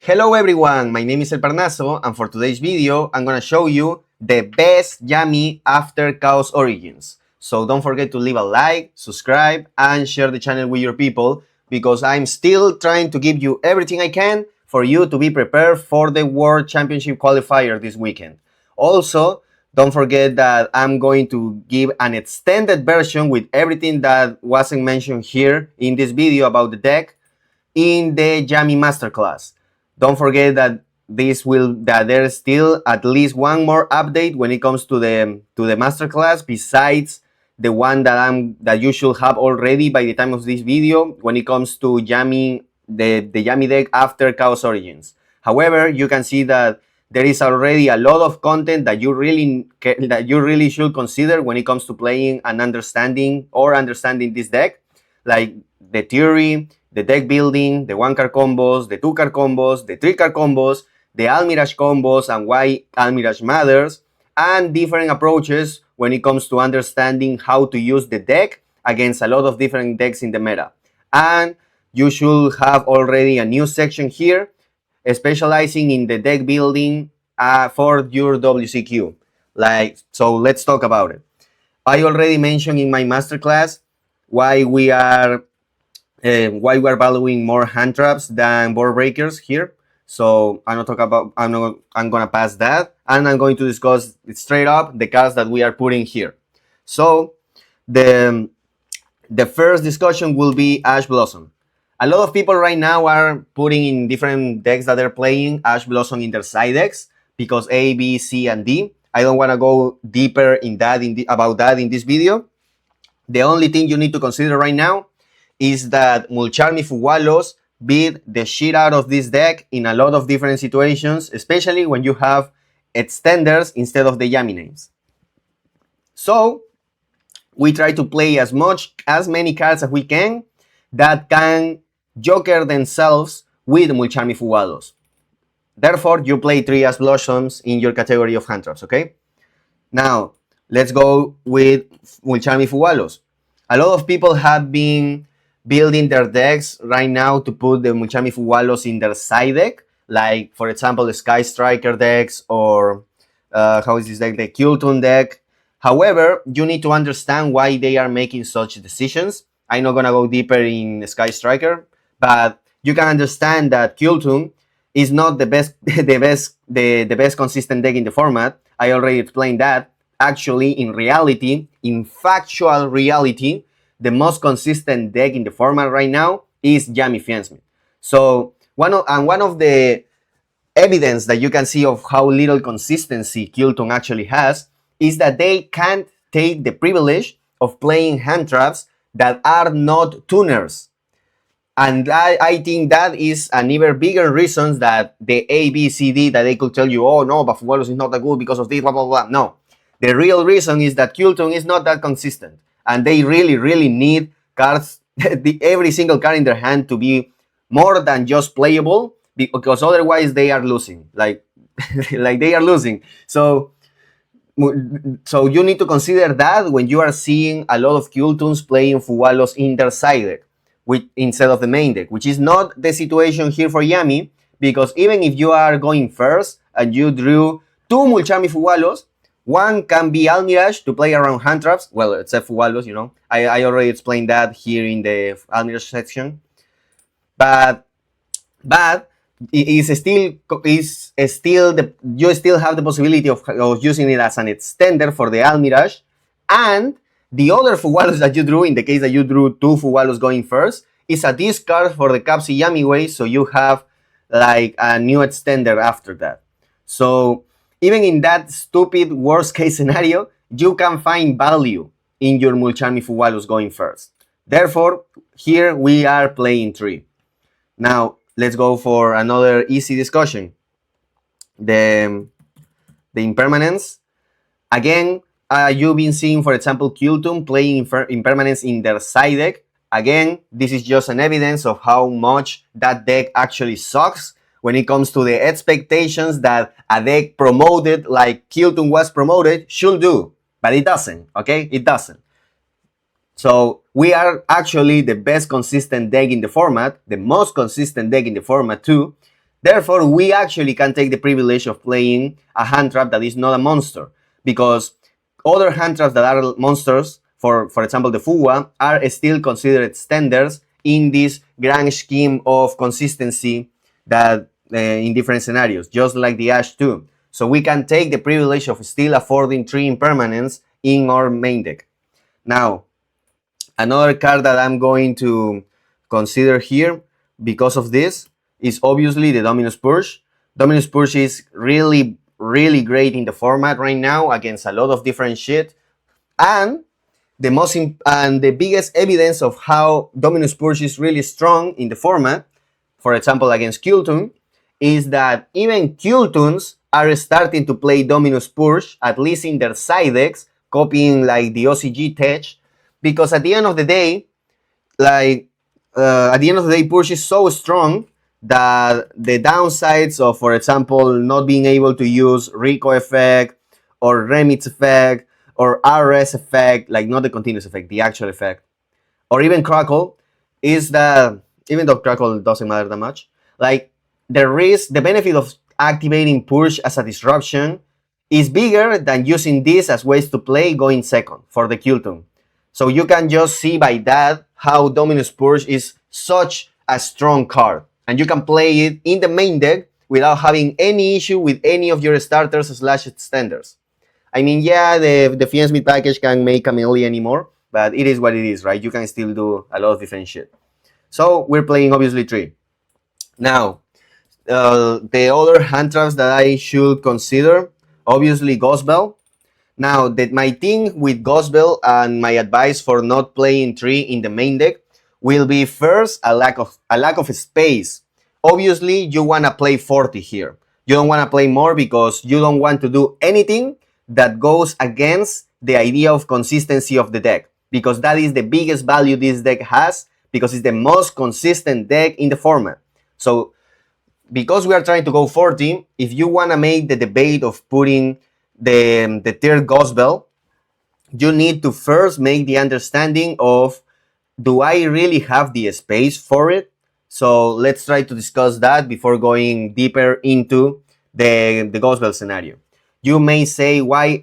Hello everyone, my name is El Parnaso, and for today's video, I'm gonna show you the best Yami after Chaos Origins. So don't forget to leave a like, subscribe, and share the channel with your people, because I'm still trying to give you everything I can for you to be prepared for the World Championship qualifier this weekend. Also, don't forget that I'm going to give an extended version with everything that wasn't mentioned here in this video about the deck in the Yami Masterclass. Don't forget that there's still at least one more update when it comes to the masterclass, besides the one that you should have already by the time of this video when it comes to Yami, the Yami deck after Chaos Origins. However, you can see that there is already a lot of content that you really should consider when it comes to playing and understanding this deck, like the theory, the deck building, the 1-card combos, the 2-card combos, the 3-card combos, the Almiraj combos and why Almiraj matters, and different approaches when it comes to understanding how to use the deck against a lot of different decks in the meta. And you should have already a new section here specializing in the deck building for your WCQ. So let's talk about it. I already mentioned in my masterclass why we are valuing more hand traps than board breakers here. So I'm gonna pass that, and I'm going to discuss straight up the cards that we are putting here. So the first discussion will be Ash Blossom. A lot of people right now are putting in different decks that they're playing Ash Blossom in their side decks because A, B, C, and D. I don't want to go deeper in that about that in this video. The only thing you need to consider right now is that Mulcharmy Fuwalos beat the shit out of this deck in a lot of different situations, especially when you have extenders instead of the Yami names. So we try to play as many cards as we can that can joker themselves with Mulcharmy Fuwalos. Therefore, you play 3 Ash Blossoms in your category of hand traps, okay? Now, let's go with Mulcharmy Fuwalos. A lot of people have been building their decks right now to put the Mulcharmy Fuwalos in their side deck, like, for example, the Sky Striker decks, or how is this deck? The Kultun deck. However, you need to understand why they are making such decisions. I'm not gonna go deeper in Sky Striker, but you can understand that Kultun is not the best consistent deck in the format. I already explained that. Actually, in factual reality, the most consistent deck in the format right now is Yami Fianzmi. So one of the evidence that you can see of how little consistency Kultun actually has is that they can't take the privilege of playing hand traps that are not tuners. And I think that is an even bigger reason that the A, B, C, D, that they could tell you, oh no, but Fuwalos is not that good because of this, blah, blah, blah. No. The real reason is that Kultun is not that consistent. And they really need cards, every single card in their hand, to be more than just playable, because otherwise they are losing. Like they are losing. So you need to consider that when you are seeing a lot of Kultuns playing Fuwalos in their side deck instead of the main deck, which is not the situation here for Yami, because even if you are going first and you drew 2 Mulcharmy Fuwalos, one can be Almiraj to play around hand traps, well, except Fuwalos, you know. I already explained that here in the Almiraj section. But you still have the possibility of using it as an extender for the Almiraj, and the other Fuwalos that you drew, in the case that you drew 2 Fuwalos going first, is a discard for the Capsi Yami way, so you have like a new extender after that. So even in that stupid worst case scenario, you can find value in your Mulcharmy Fuwalos going first. Therefore, here we are playing 3. Now, let's go for another easy discussion. The impermanence. Again, you've been seeing, for example, Kultun playing impermanence in their side deck. Again, this is just an evidence of how much that deck actually sucks when it comes to the expectations that a deck promoted like Kultun was promoted should do. But it doesn't, okay? It doesn't. So we are actually the best consistent deck in the format, the most consistent deck in the format too. Therefore, we actually can take the privilege of playing a hand trap that is not a monster, because other hand traps that are monsters, for example the Fuwa, are still considered standards in this grand scheme of consistency that in different scenarios, just like the Ash 2. So we can take the privilege of still affording 3 impermanents in our main deck. Now, another card that I'm going to consider here because of this is obviously the Dominus Purge. Dominus Purge is really, really great in the format right now against a lot of different shit. And the biggest evidence of how Dominus Purge is really strong in the format, for example against Kultun, is that even Kultuns are starting to play Dominus Purge, at least in their side decks, copying like the OCG tech, because at the end of the day, Purge is so strong that the downsides of, for example, not being able to use Rico effect or Remits effect or RS effect, like not the continuous effect, the actual effect, or even Crackle, is that even though Crackle doesn't matter that much, like the benefit of activating Purge as a disruption is bigger than using this as ways to play going second for the Kultun. So you can just see by that how Dominus Purge is such a strong card. And you can play it in the main deck without having any issue with any of your starters / extenders. I mean, yeah, the Fiend Smith package can make a melee anymore, but it is what it is, right? You can still do a lot of different shit. So we're playing obviously 3. Now, the other hand traps that I should consider, obviously Gospel. Now, my thing with Gospel and my advice for not playing 3 in the main deck will be first a lack of space. Obviously, you want to play 40 here. You don't want to play more because you don't want to do anything that goes against the idea of consistency of the deck, because that is the biggest value this deck has, because it's the most consistent deck in the format. So because we are trying to go 40, if you want to make the debate of putting the third Gospel, you need to first make the understanding of, do I really have the space for it? So let's try to discuss that before going deeper into the Gospel scenario. You may say why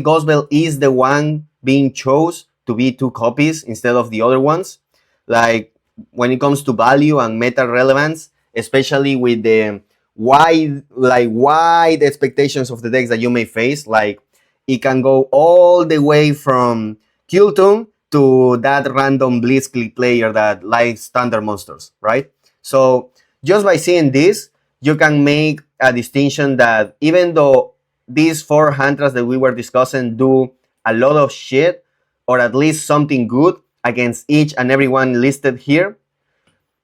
Gospel is the one being chose to be 2 copies instead of the other ones. Like when it comes to value and meta relevance, especially with the wide expectations of the decks that you may face, like it can go all the way from Kultun to that random Blitzkrieg player that likes standard monsters, right? So just by seeing this, you can make a distinction that even though these 4 hand traps that we were discussing do a lot of shit, or at least something good against each and every one listed here,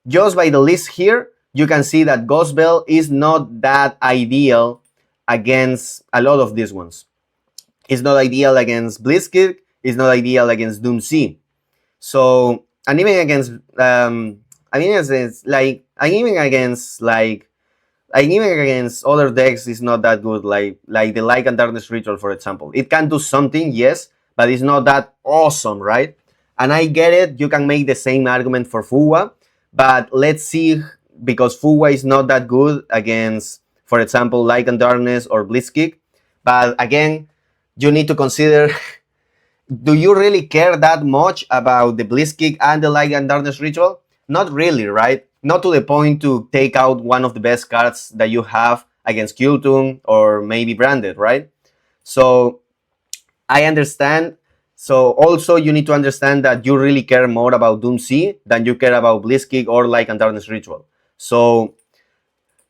just by the list here, you can see that Gospel is not that ideal against a lot of these ones. It's not ideal against Blitzkrieg. It's not ideal against Doom C. So, and even against, even against other decks is not that good, like the Light and Darkness Ritual, for example. It can do something, yes, but it's not that awesome, right? And I get it, you can make the same argument for Fuwa, but let's see, because Fuwa is not that good against, for example, Light and Darkness or Blitzkrieg. But again, you need to consider, do you really care that much about the Blitzkrieg and the Light and Darkness Ritual? Not really, right? Not to the point to take out one of the best cards that you have against Kultun or maybe Branded, right? So I understand. So also you need to understand that you really care more about Doom C than you care about Blitzkrieg or Light and Darkness Ritual. So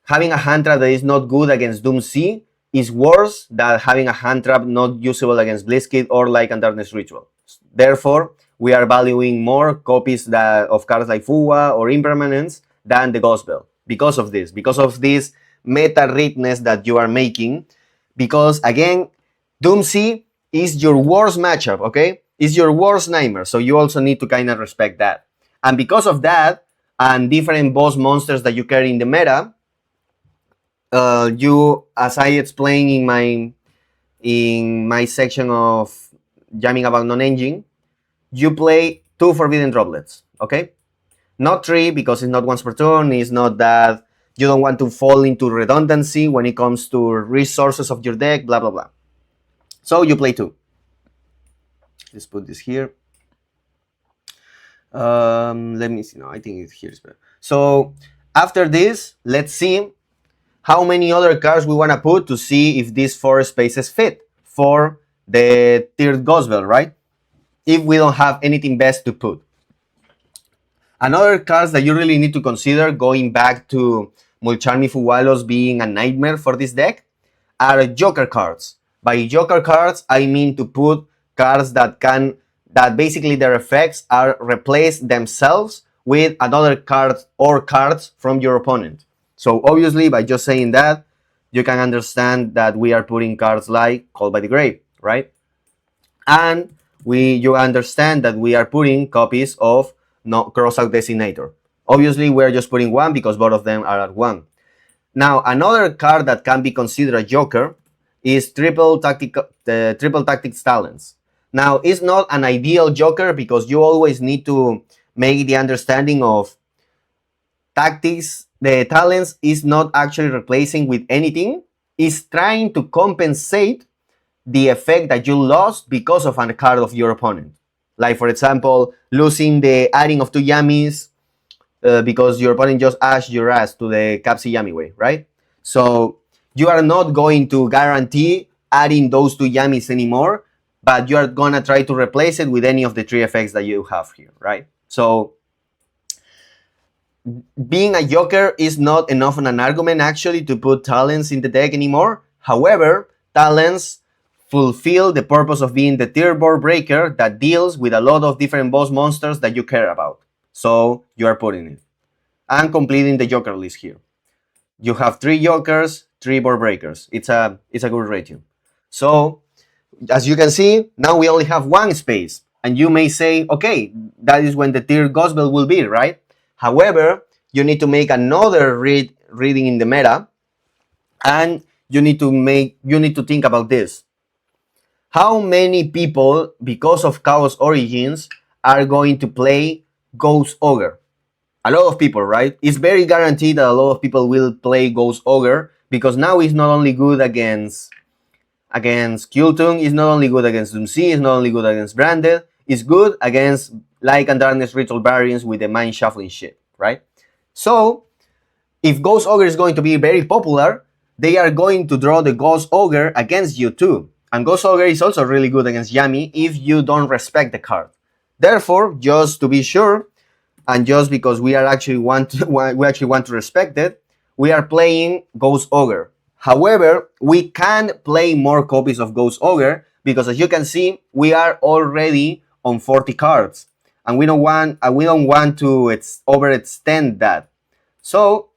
having a hand trap that is not good against Doom C is worse than having a hand trap not usable against Blitzkrieg or Light and Darkness Ritual. Therefore, we are valuing more copies of cards like Fuwa or Impermanence than the Gospel because of this meta readness that you are making. Because again, Doom C is your worst matchup, okay? It's your worst nightmare, so you also need to kind of respect that. And because of that, and different boss monsters that you carry in the meta, you, as I explained in my section of jamming about non-engine, you play 2 Forbidden Droplets, okay? Not 3, because it's not once per turn, it's not that You don't want to fall into redundancy when it comes to resources of your deck, blah, blah, blah. So you play 2. Let's put this here. Let me see. No, I think it's here. So after this, let's see how many other cards we want to put to see if these 4 spaces fit for the tiered gospel, right? If we don't have anything best to put. Another cards that you really need to consider, going back to Mulcharmy Fuwalos being a nightmare for this deck, are Joker cards. By Joker cards, I mean to put cards that basically their effects are replace themselves with another card or cards from your opponent. So obviously, by just saying that, you can understand that we are putting cards like Call by the Grave, right? And you understand that we are putting copies of Crossout Designator. Obviously, we're just putting 1 because both of them are at 1. Now, another card that can be considered a joker is Triple Tactics Talents. Now, it's not an ideal joker because you always need to make the understanding of tactics. The talents is not actually replacing with anything. It's trying to compensate the effect that you lost because of a card of your opponent. Like, for example, losing the adding of 2 Yamis because your opponent just ashed your ass to the Capsi Yami way, right? So you are not going to guarantee adding those 2 Yamis anymore, but you are going to try to replace it with any of the 3 effects that you have here, right? So being a joker is not enough of an argument actually to put talents in the deck anymore. However, talents fulfill the purpose of being the tier board breaker that deals with a lot of different boss monsters that you care about. So you are putting it. And completing the joker list here. You have 3 jokers, 3 board breakers. It's a good ratio. So as you can see, now we only have 1 space. And you may say, okay, that is when the tier gospel will be, right? However, you need to make another reading in the meta, and you need to think about this. How many people, because of Chaos Origins, are going to play Ghost Ogre? A lot of people, right? It's very guaranteed that a lot of people will play Ghost Ogre because now it's not only good against Kultung, it's not only good against Doomsea, it's not only good against Branded, it's good against Light and Darkness Ritual variants with the mind shuffling shit, right? So, if Ghost Ogre is going to be very popular, they are going to draw the Ghost Ogre against you too. And Ghost Ogre is also really good against Yami if you don't respect the card. Therefore, just to be sure, and just because we actually want to respect it, we are playing Ghost Ogre. However, we can play more copies of Ghost Ogre because, as you can see, we are already on 40 cards, and we don't want to overextend that. So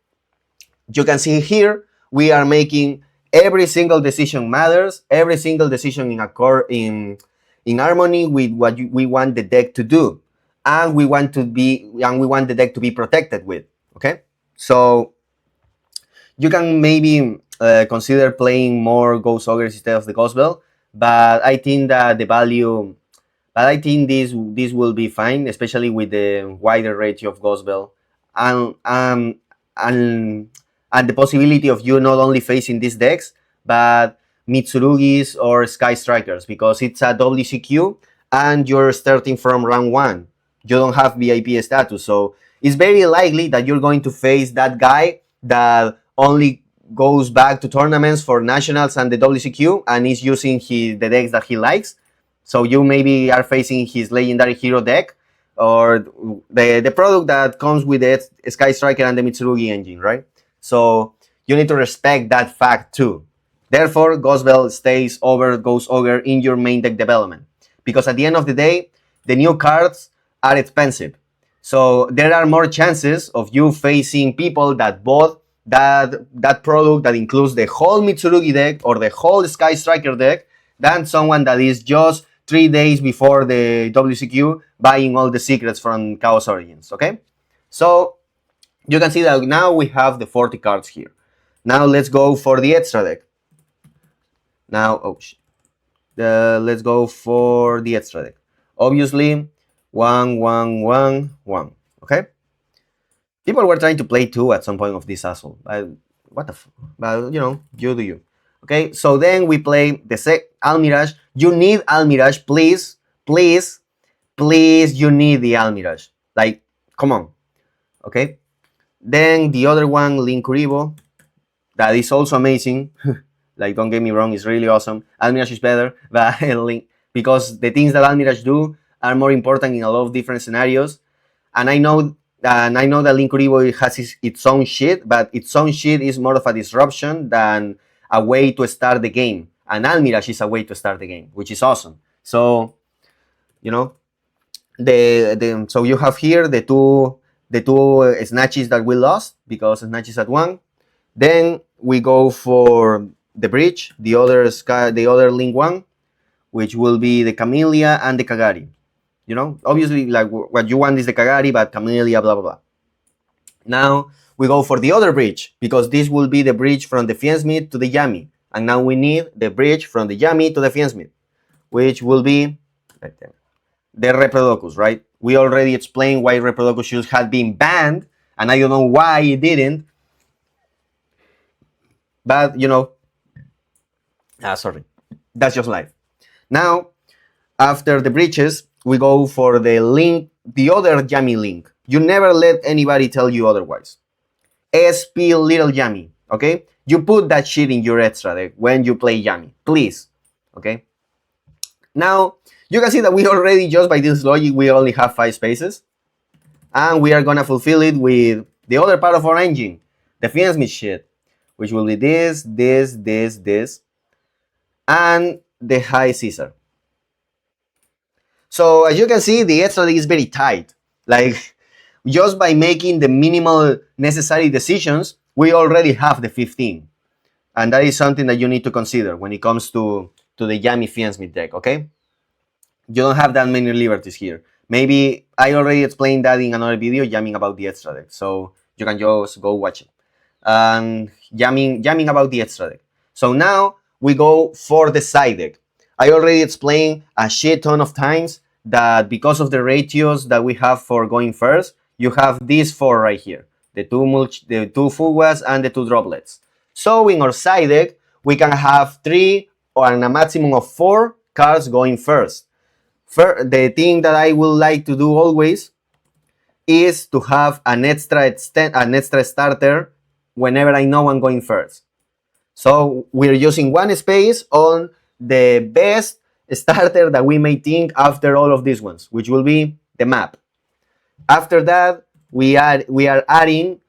you can see here we are making every single decision matters, every single decision in harmony with what we want the deck to do, and we want the deck to be protected with. Okay, so you can maybe consider playing more Ghost Ogres instead of the Gospel, but I think that the value. But I think this will be fine, especially with the wider ratio of Gospel, and the possibility of you not only facing these decks, but Mitsurugis or Sky Strikers, because it's a WCQ and you're starting from round 1. You don't have VIP status, so it's very likely that you're going to face that guy that only goes back to tournaments for nationals and the WCQ and is using the decks that he likes. So you maybe are facing his legendary hero deck or the product that comes with the Sky Striker and the Mitsurugi engine, right? So you need to respect that fact too. Therefore, Gospel stays over Ghost Ogre in your main deck development. Because at the end of the day, the new cards are expensive. So there are more chances of you facing people that bought that product that includes the whole Mitsurugi deck or the whole Sky Striker deck than someone that is just 3 days before the WCQ buying all the secrets from Chaos Origins, okay? So you can see that now we have the 40 cards here. Now let's go for the extra deck. Now, let's go for the extra deck. Obviously, 1, 1, 1, 1, okay? People were trying to play 2 at some point of this asshole. What the But, you do you. Okay, so then we play the Almirage. You need Almirage, please. Please. Please, you need the Almirage. Like, come on. Okay? Then the other one, Linkuriboh, that is also amazing. Like, don't get me wrong, it's really awesome. Almirage is better, but because the things that Almirage do are more important in a lot of different scenarios. And I know that Linkuriboh has its own shit, but its own shit is more of a disruption than a way to start the game. And Almirage is a way to start the game, which is awesome. So, so you have here the two snatches that we lost because snatch is at 1. Then we go for the bridge, the other link 1, which will be the Camellia and the Kagari. Obviously, like, what you want is the Kagari, but Camellia, blah blah blah. Now we go for the other bridge because this will be the bridge from the Fiendsmith to the Yami, and now we need the bridge from the Yami to the Fiendsmith, which will be the Reprodocus, right? We already explained why Reprodocus shoes had been banned, and I don't know why it didn't. But, sorry. That's just life. Now, after the bridges, we go for the link, the other Yami link. You never let anybody tell you otherwise. SP Little Yami, okay? You put that shit in your extra deck when you play Yami, please, okay? Now, you can see that we already, just by this logic, we only have 5 spaces. And we are gonna fulfill it with the other part of our engine, the Fiendsmith shit, which will be this, and the High Caesar. So as you can see, the extra deck is very tight. Like, just by making the minimal necessary decisions, we already have the 15. And that is something that you need to consider when it comes to the Yami Fiendsmith deck, okay? You don't have that many liberties here. Maybe I already explained that in another video, jamming about the extra deck. So you can just go watch it. And jamming about the extra deck. So now we go for the side deck. I already explained a shit ton of times that because of the ratios that we have for going first, you have these 4 right here. The two Fuguas and the 2 droplets. So in our side deck, we can have 3 or a maximum of 4 cards going first. The thing that I would like to do always is to have an extra starter whenever I know I'm going first. So we're using 1 space on the best starter that we may think after all of these ones, which will be the map. After that, we are adding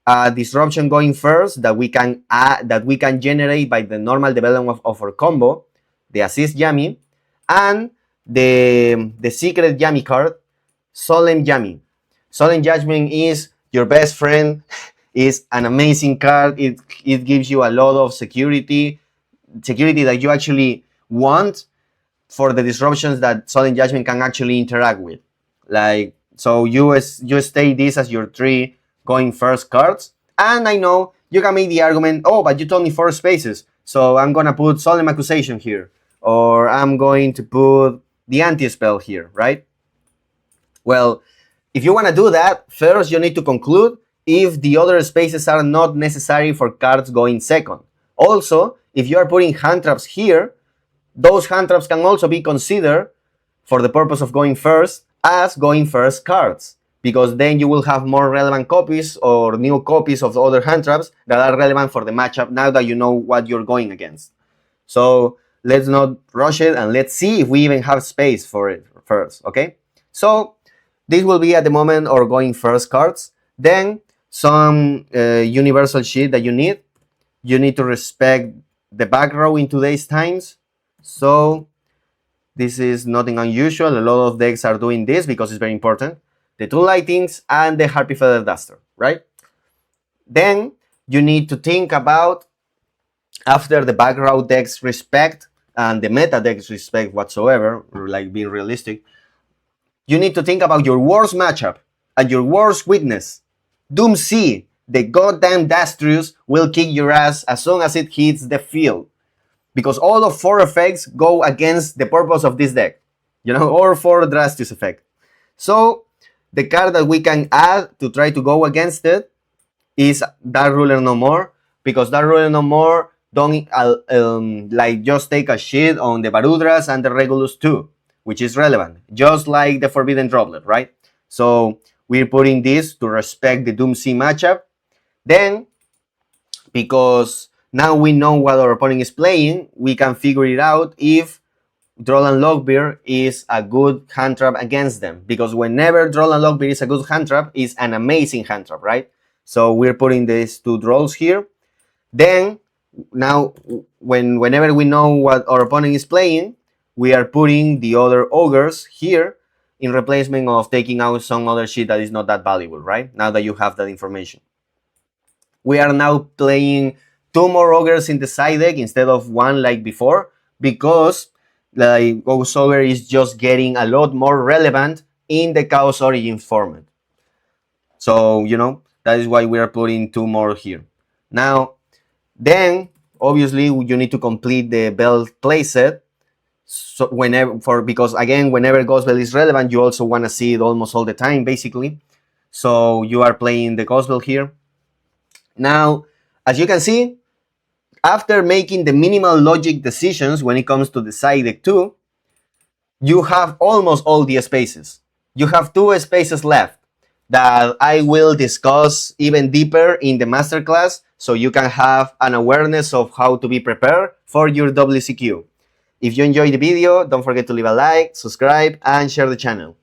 a disruption going first that we can generate by the normal development of our combo, the assist Yami, and the secret Yami card, Solemn Yami. Solemn Judgment is your best friend. Is an amazing card. It gives you a lot of security that you actually want for the disruptions that Solemn Judgment can actually interact with. Like, so you stay this as your 3 going first cards. And I know you can make the argument, oh, but you told me 4 spaces, so I'm gonna put Solemn Accusation here, or I'm going to put the anti-spell here, right? Well, if you want to do that, first you need to conclude if the other spaces are not necessary for cards going second. Also, if you are putting hand traps here, those hand traps can also be considered for the purpose of going first as going first cards, because then you will have more relevant copies or new copies of the other hand traps that are relevant for the matchup now that you know what you're going against. So let's not rush it and let's see if we even have space for it first, okay? So this will be at the moment our going first cards. Then some universal shit that you need. You need to respect the back row in today's times. So this is nothing unusual. A lot of decks are doing this because it's very important. The 2 lightings and the Harpy Feather Duster, right? Then you need to think about, after the back row decks respect and the meta decks respect whatsoever, like being realistic, you need to think about your worst matchup and your worst weakness. Doom C, the goddamn Dastrius, will kick your ass as soon as it hits the field. Because all of 4 effects go against the purpose of this deck. Or for Dastrius effect. So The card that we can add to try to go against it is Dark Ruler No More, because Dark Ruler No More don't like just take a shit on the Barudras and the Regulus too, which is relevant, just like the Forbidden Droplet, right? So we're putting this to respect the Doomsea matchup. Then, because now we know what our opponent is playing, we can figure it out if Droll and Lockbeard is a good hand trap against them. Because whenever Droll and Lockbeard is a good hand trap, it's an amazing hand trap, right? So we're putting these two Drolls here. Then, now, whenever we know what our opponent is playing, we are putting the other Ogres here in replacement of taking out some other shit that is not that valuable, right? Now that you have that information. We are now playing 2 more Ogres in the side deck instead of 1 like before, because like Ghost Ogre is just getting a lot more relevant in the Chaos Origins format. So, you know, that is why we are putting 2 more here. Now, then, obviously, you need to complete the belt playset. So because again, whenever Ghost Belt is relevant, you also want to see it almost all the time, basically. So you are playing the Ghost Belt here. Now, as you can see, after making the minimal logic decisions when it comes to the side deck too, you have almost all the spaces. You have 2 spaces left that I will discuss even deeper in the masterclass, so you can have an awareness of how to be prepared for your WCQ. If you enjoyed the video, don't forget to leave a like, subscribe, and share the channel.